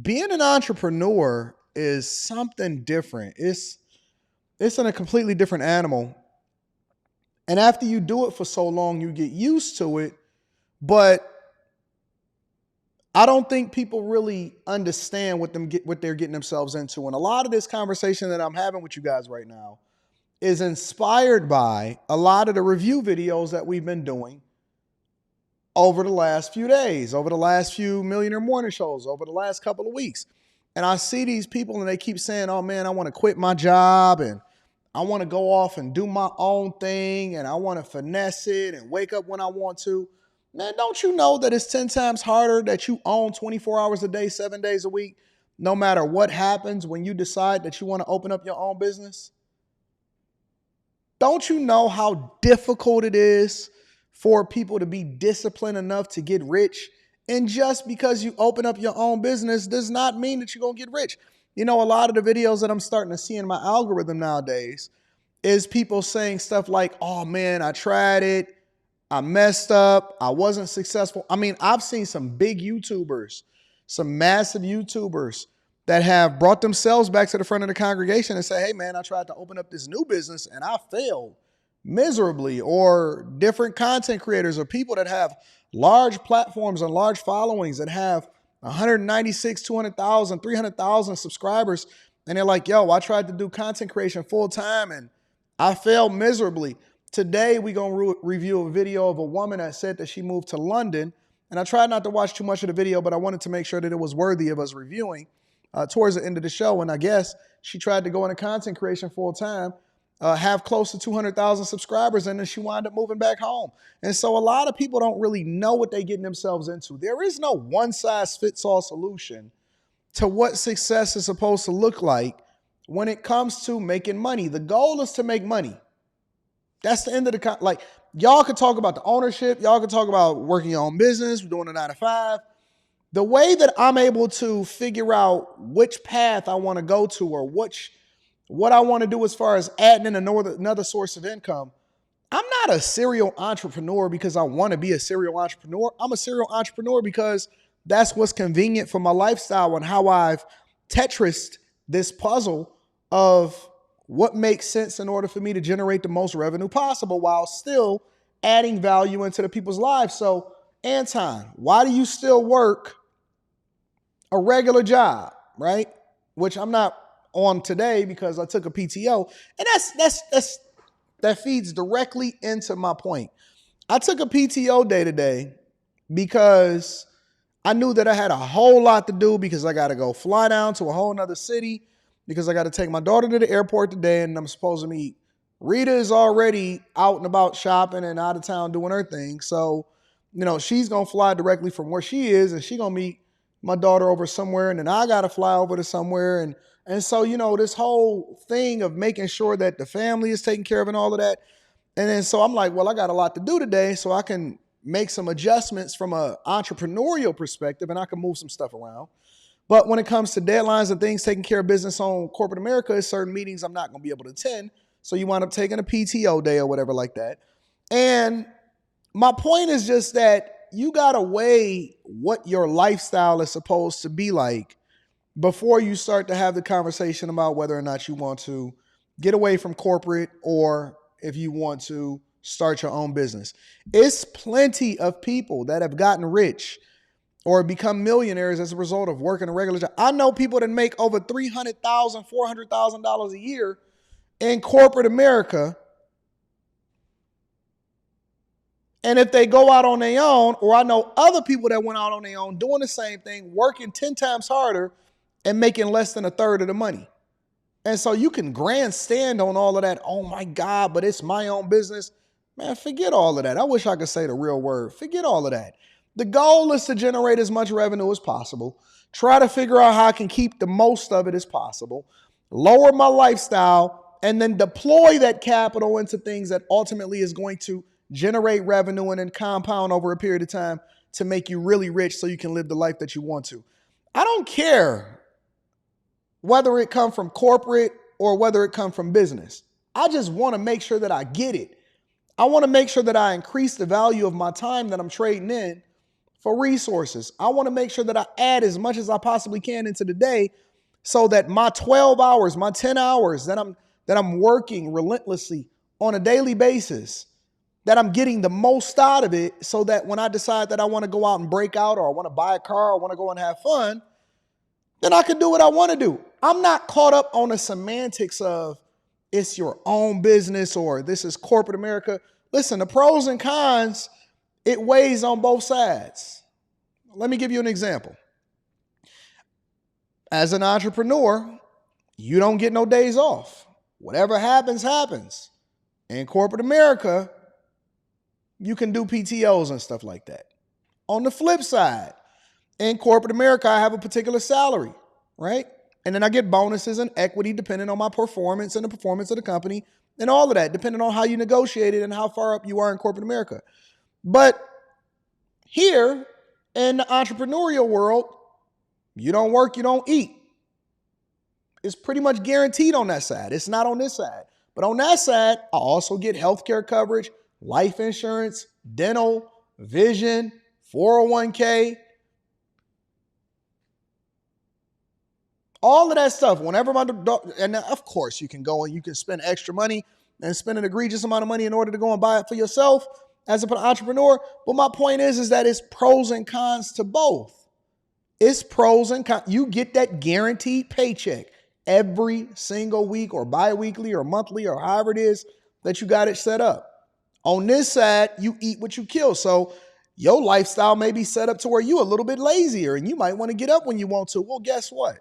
being an entrepreneur is something different. It's in a completely different animal. And after you do it for so long, you get used to it. But I don't think people really understand what they're getting themselves into. And a lot of this conversation that I'm having with you guys right now is inspired by a lot of the review videos that we've been doing over the last few days, over the last few Millionaire Morning shows, over the last couple of weeks. And I see these people and they keep saying, oh man, I want to quit my job and I want to go off and do my own thing and I want to finesse it and wake up when I want to. Man, don't you know that it's 10 times harder that you own 24 hours a day, 7 days a week, no matter what happens when you decide that you want to open up your own business? Don't you know how difficult it is for people to be disciplined enough to get rich? And just because you open up your own business does not mean that you're going to get rich. You know, a lot of the videos that I'm starting to see in my algorithm nowadays is people saying stuff like, oh man, I tried it. I messed up. I wasn't successful. I mean, I've seen some big YouTubers, some massive YouTubers that have brought themselves back to the front of the congregation and say, hey man, I tried to open up this new business and I failed miserably. Or different content creators or people that have large platforms and large followings that have 196, 200,000, 300,000 subscribers. And they're like, yo, I tried to do content creation full time and I failed miserably. Today, we're going to review a video of a woman that said that she moved to London. And I tried not to watch too much of the video, but I wanted to make sure that it was worthy of us reviewing towards the end of the show. And I guess she tried to go into content creation full time, have close to 200,000 subscribers, and then she wound up moving back home. And so a lot of people don't really know what they're getting themselves into. There is no one-size-fits-all solution to what success is supposed to look like when it comes to making money. The goal is to make money. That's the end of the, like, y'all could talk about the ownership. Y'all could talk about working your own business, doing a 9 to 5. The way that I'm able to figure out which path I want to go to or what I want to do as far as adding in another source of income, I'm not a serial entrepreneur because I want to be a serial entrepreneur. I'm a serial entrepreneur because that's what's convenient for my lifestyle and how I've Tetrised this puzzle of what makes sense in order for me to generate the most revenue possible while still adding value into the people's lives. So, Anton, why do you still work a regular job, right? Which I'm not on today because I took a PTO. And that feeds directly into my point. I took a PTO day today because I knew that I had a whole lot to do because I got to go fly down to a whole nother city because I got to take my daughter to the airport today and I'm supposed to meet. Rita is already out and about shopping and out of town doing her thing. So, you know, she's going to fly directly from where she is and she's going to meet my daughter over somewhere. And then I got to fly over to somewhere. And so, you know, this whole thing of making sure that the family is taken care of and all of that. And then so I'm like, well, I got a lot to do today so I can make some adjustments from an entrepreneurial perspective and I can move some stuff around. But when it comes to deadlines and things, taking care of business on corporate America, certain meetings I'm not going to be able to attend. So you wind up taking a PTO day or whatever like that. And my point is just that you got to weigh what your lifestyle is supposed to be like before you start to have the conversation about whether or not you want to get away from corporate or if you want to start your own business. It's plenty of people that have gotten rich or become millionaires as a result of working a regular job. I know people that make over $300,000, $400,000 a year in corporate America. And if they go out on their own, or I know other people that went out on their own doing the same thing, working 10 times harder and making less than a third of the money. And so you can grandstand on all of that. Oh my God, but it's my own business. Man, forget all of that. I wish I could say the real word. Forget all of that. The goal is to generate as much revenue as possible. Try to figure out how I can keep the most of it as possible. Lower my lifestyle and then deploy that capital into things that ultimately is going to generate revenue and then compound over a period of time to make you really rich so you can live the life that you want to. I don't care whether it come from corporate or whether it come from business. I just want to make sure that I get it. I want to make sure that I increase the value of my time that I'm trading in for resources. I want to make sure that I add as much as I possibly can into the day so that my 12 hours, my 10 hours that I'm working relentlessly on a daily basis, that I'm getting the most out of it, so that when I decide that I want to go out and break out, or I want to buy a car, or I want to go and have fun, then I can do what I want to do. I'm not caught up on the semantics of it's your own business or this is corporate America. Listen, the pros and cons, it weighs on both sides. Let me give you an example. As an entrepreneur, you don't get no days off. Whatever happens, happens. In corporate America, you can do PTOs and stuff like that. On the flip side, in corporate America, I have a particular salary, right? And then I get bonuses and equity depending on my performance and the performance of the company and all of that, depending on how you negotiate it and how far up you are in corporate America. But here in the entrepreneurial world, you don't work, you don't eat. It's pretty much guaranteed on that side. It's not on this side. But on that side, I also get healthcare coverage, life insurance, dental, vision, 401k, all of that stuff. Whenever and of course you can go and you can spend extra money and spend an egregious amount of money in order to go and buy it for yourself as an entrepreneur. But my point is that it's pros and cons to both. It's pros and cons. You get that guaranteed paycheck every single week or bi-weekly or monthly or however it is that you got it set up. On this side, you eat what you kill. So your lifestyle may be set up to where you're a little bit lazier and you might want to get up when you want to. Well, guess what?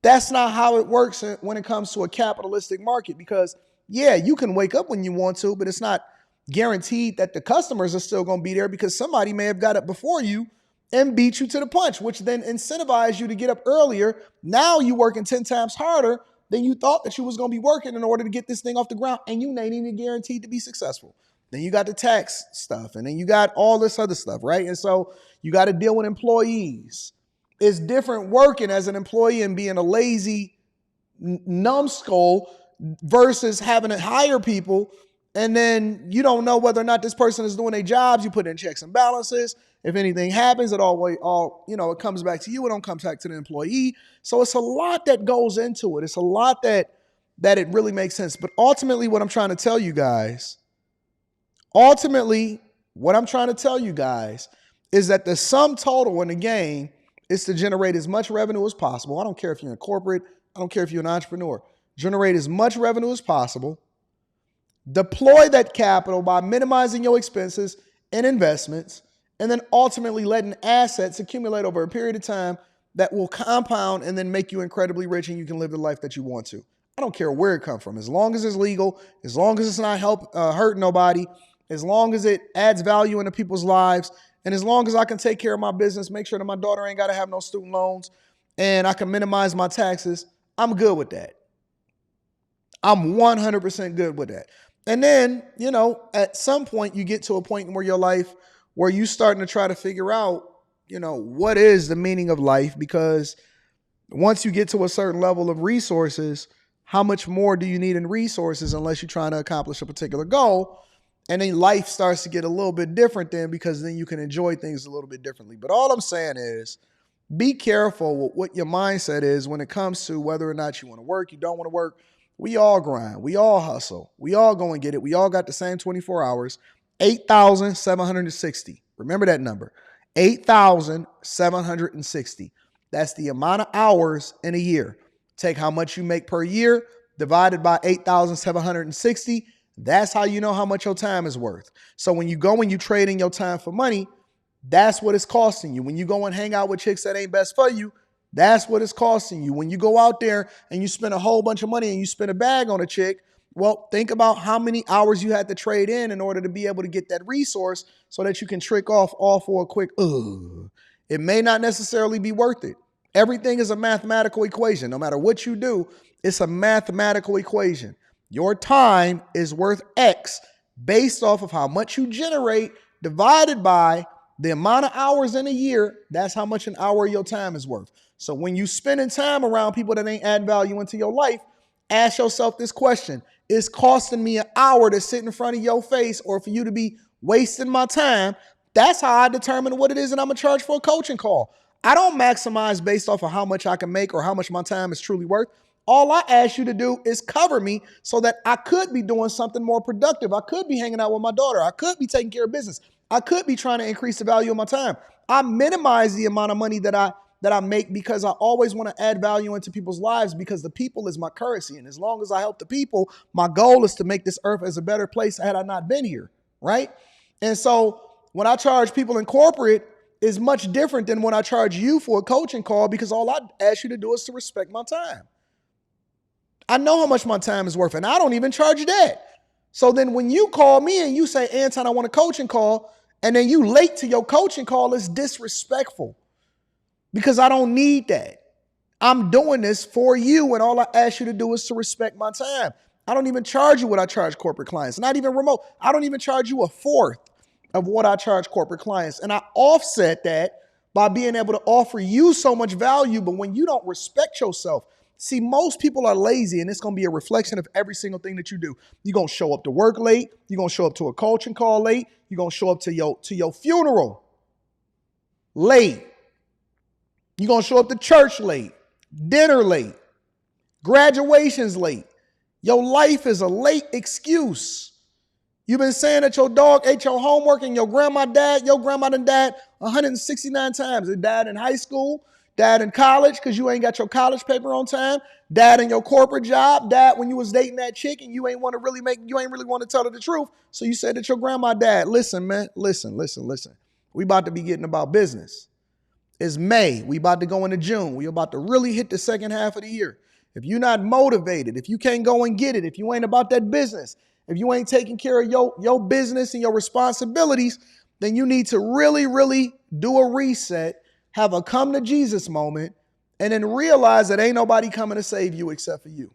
That's not how it works when it comes to a capitalistic market, because yeah, you can wake up when you want to, but it's not guaranteed that the customers are still going to be there, because somebody may have got up before you and beat you to the punch, which then incentivizes you to get up earlier. Now you're working 10 times harder than you thought that you was going to be working in order to get this thing off the ground, and you ain't even guaranteed to be successful. Then you got the tax stuff, and then you got all this other stuff, right? And so you got to deal with employees. It's different working as an employee and being a lazy numbskull versus having to hire people, and then you don't know whether or not this person is doing their jobs. You put in checks and balances. If anything happens, it it comes back to you. It don't come back to the employee. So it's a lot that goes into it. It's a lot that it really makes sense. But ultimately, what I'm trying to tell you guys is that the sum total in the game is to generate as much revenue as possible. I don't care if you're in corporate. I don't care if you're an entrepreneur. Generate as much revenue as possible. Deploy that capital by minimizing your expenses and investments, and then ultimately letting assets accumulate over a period of time that will compound and then make you incredibly rich, and you can live the life that you want to. I don't care where it comes from. As long as it's legal, as long as it's not hurting nobody, as long as it adds value into people's lives, and as long as I can take care of my business, make sure that my daughter ain't got to have no student loans, and I can minimize my taxes, I'm good with that. I'm 100% good with that. And then, at some point you get to a point in your life where you're starting to try to figure out, what is the meaning of life? Because once you get to a certain level of resources, how much more do you need in resources unless you're trying to accomplish a particular goal? And then life starts to get a little bit different then, because then you can enjoy things a little bit differently. But all I'm saying is, be careful with what your mindset is when it comes to whether or not you want to work, you don't want to work. We all grind. We all hustle. We all go and get it. We all got the same 24 hours, 8,760. Remember that number, 8,760. That's the amount of hours in a year. Take how much you make per year, divided by 8,760. That's how you know how much your time is worth. So when you go and you trade in your time for money, that's what it's costing you. When you go and hang out with chicks that ain't best for you, that's what it's costing you. When you go out there and you spend a whole bunch of money and you spend a bag on a chick, well, think about how many hours you had to trade in order to be able to get that resource so that you can trick off all for a quick, It may not necessarily be worth it. Everything is a mathematical equation. No matter what you do, it's a mathematical equation. Your time is worth X based off of how much you generate divided by the amount of hours in a year. That's how much an hour of your time is worth. So when you spending time around people that ain't add value into your life, ask yourself this question: is costing me an hour to sit in front of your face, or for you to be wasting my time That's how I determine what it is that I'm going to charge for a coaching call. I don't maximize based off of how much I can make or how much my time is truly worth. All I ask you to do is cover me so that I could be doing something more productive. I could be hanging out with my daughter. I could be taking care of business. I could be trying to increase the value of my time. I minimize the amount of money that I make because I always want to add value into people's lives because the people is my currency. And as long as I help the people, my goal is to make this earth as a better place had I not been here, right? And so when I charge people in corporate, is much different than when I charge you for a coaching call because all I ask you to do is to respect my time. I know how much my time is worth, and I don't even charge that. So then when you call me and you say, Anton, I want a coaching call, and then you late to your coaching call, it's disrespectful because I don't need that. I'm doing this for you, and all I ask you to do is to respect my time. I don't even charge you what I charge corporate clients, not even remote. I don't even charge you a fourth of what I charge corporate clients. And I offset that by being able to offer you so much value. But when you don't respect yourself, see, most people are lazy, and it's going to be a reflection of every single thing that you do. You're going to show up to work late. You're going to show up to a coaching call late. You're going to show up to your funeral late. You're going to show up to church late, dinner late, graduations late. Your life is a late excuse. You've been saying that your dog ate your homework and your grandma died. Your grandma done died 169 times. It died in high school, died in college because you ain't got your college paper on time, died in your corporate job, died when you was dating that chick and you ain't really want to tell her the truth. So you said that your grandma died. Listen, man, listen. We about to be getting about business. It's May. We about to go into June. We about to really hit the second half of the year. If you're not motivated, if you can't go and get it, if you ain't about that business, if you ain't taking care of your business and your responsibilities, then you need to really, really do a reset, have a come to Jesus moment, and then realize that ain't nobody coming to save you except for you.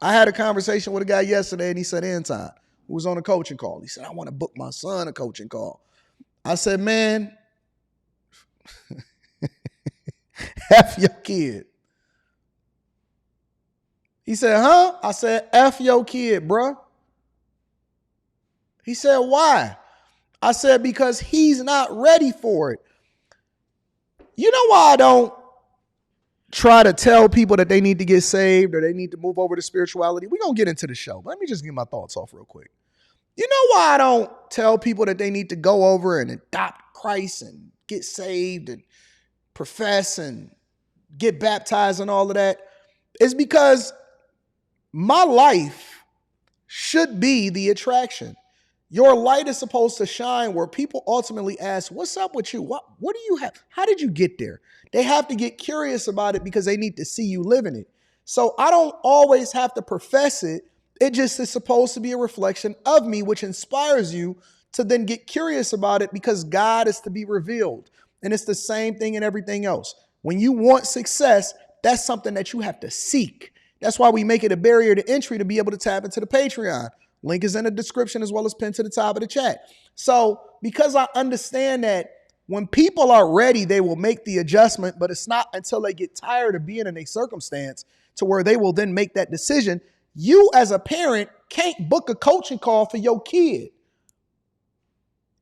I had a conversation with a guy yesterday and he said, Anton, who was on a coaching call. He said, I want to book my son a coaching call. I said, man, F your kid. He said, huh? I said, F your kid, bruh. He said, why? I said, because he's not ready for it. You know why I don't try to tell people that they need to get saved or they need to move over to spirituality? We're going to get into the show, but let me just get my thoughts off real quick. You know why I don't tell people that they need to go over and adopt Christ and get saved and profess and get baptized and all of that? It's because my life should be the attraction. Your light is supposed to shine where people ultimately ask, what's up with you? What do you have? How did you get there? They have to get curious about it because they need to see you living it. So I don't always have to profess it. It just is supposed to be a reflection of me, which inspires you to then get curious about it because God is to be revealed. And it's the same thing in everything else. When you want success, that's something that you have to seek. That's why we make it a barrier to entry to be able to tap into the Patreon. Link is in the description as well as pinned to the top of the chat. So because I understand that when people are ready, they will make the adjustment, but it's not until they get tired of being in a circumstance to where they will then make that decision. You as a parent can't book a coaching call for your kid.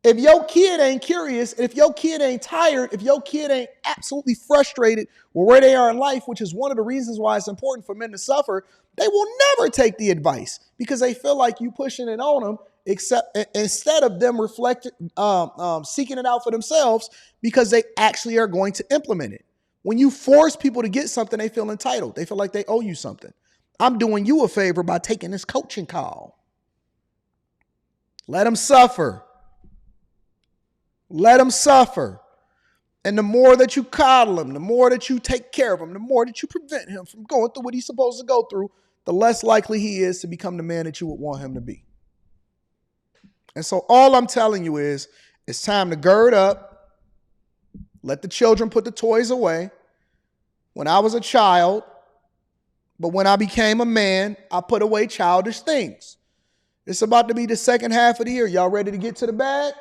If your kid ain't curious, if your kid ain't tired, if your kid ain't absolutely frustrated with where they are in life, which is one of the reasons why it's important for men to suffer, they will never take the advice because they feel like you pushing it on them, except instead of them seeking it out for themselves because they actually are going to implement it. When you force people to get something, they feel entitled. They feel like they owe you something. I'm doing you a favor by taking this coaching call. Let them suffer. Let them suffer. And the more that you coddle him, the more that you take care of him, the more that you prevent him from going through what he's supposed to go through, the less likely he is to become the man that you would want him to be. And so all I'm telling you is it's time to gird up, let the children put the toys away. When I was a child, but when I became a man, I put away childish things. It's about to be the second half of the year. Y'all ready to get to the bag?